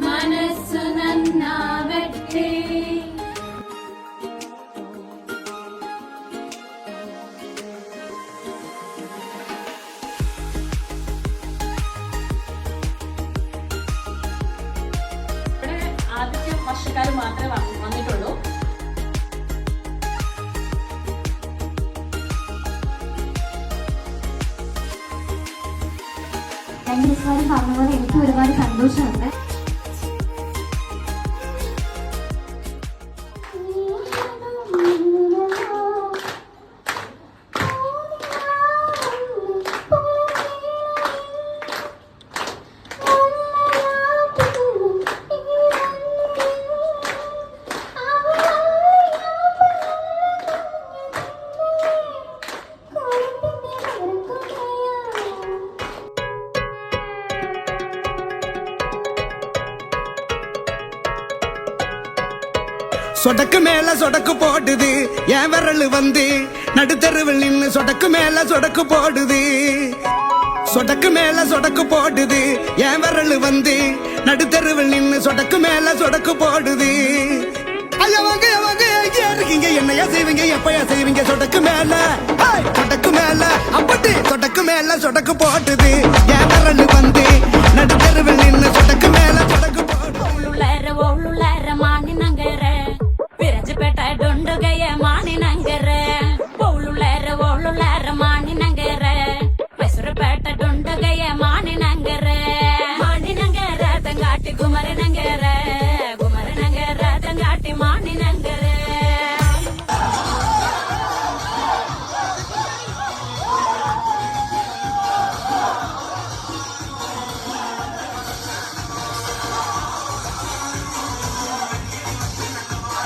മനസ്സു നന്നാവട്ടെ. ആദ്യത്തെ വർഷക്കാർ മാത്രമേ വന്നിട്ടുള്ളൂ. പറഞ്ഞ പോലെ എനിക്ക് ഒരുപാട് സന്തോഷമുണ്ട്. சொடக்கு மேல சொடக்கு போடுது என் விரல் வந்து நடுத்தருவில் நின்னு சொடக்கு மேல சொடக்கு போடுது. சொடக்கு மேல சொடக்கு போடுது என் விரல் வந்து நடுத்தருவில் நின்னு சொடக்கு மேல சொடக்கு போடுது. ஐயவங்க எங்க இருக்கீங்க, என்னையா செய்வீங்க, எப்பயா செய்வீங்க? சொடக்கு மேல சொடக்கு மேல அப்படி சொடக்கு மேல சொடக்கு போடுது என் விரல் வந்து நடுத்தருவில் நின்னு சொடக்கு மேல சொடக்கு போடுது. டொண்டுகைய மானி நங்கர ஒழுளர மானி நங்கர பெசுரப்பேட்ட டொண்டுகைய மானி நங்கர தங்காட்டி குமர நங்கர தங்காட்டி மானி நங்கர.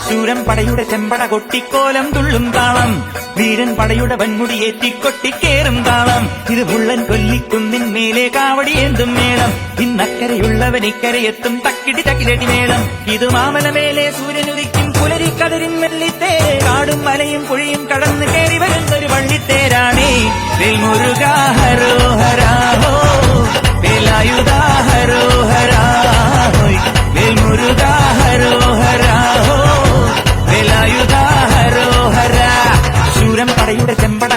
ശൂരൻ പടയുടെ ചെമ്പട കൊട്ടിക്കോലം തുള്ളും താളം, വീരൻ പടയുടെ വൻമുടിയേറ്റിക്കൊട്ടിക്കേറും താളം. ഇത് മുള്ളൻ കൊല്ലിക്കുന്നിൻ മേലെ കാവടിയേന്തും മേളം. ഇന്നക്കരയുള്ളവൻ ഇക്കരയെത്തും തക്കിടി തക്കിലടി മേളം. ഇത് മാമലമേലെ സൂര്യനുദിക്കും പുലരിക്കതിരിൻ വെള്ളിത്തേര്. കാടും മലയും പുഴയും കടന്നു കയറി വരുന്നൊരു വള്ളിത്തേരാണേ. വേൽമുരുകാ ഹരോഹരാഹോ വേലായുധാ ഹരോഹരാഹോയ് വേൽമുരുകാ ഹരോഹരാഹോ വേലായുധാ ഹരോഹര. ശൂരൻ പടയുടെ ചെമ്പട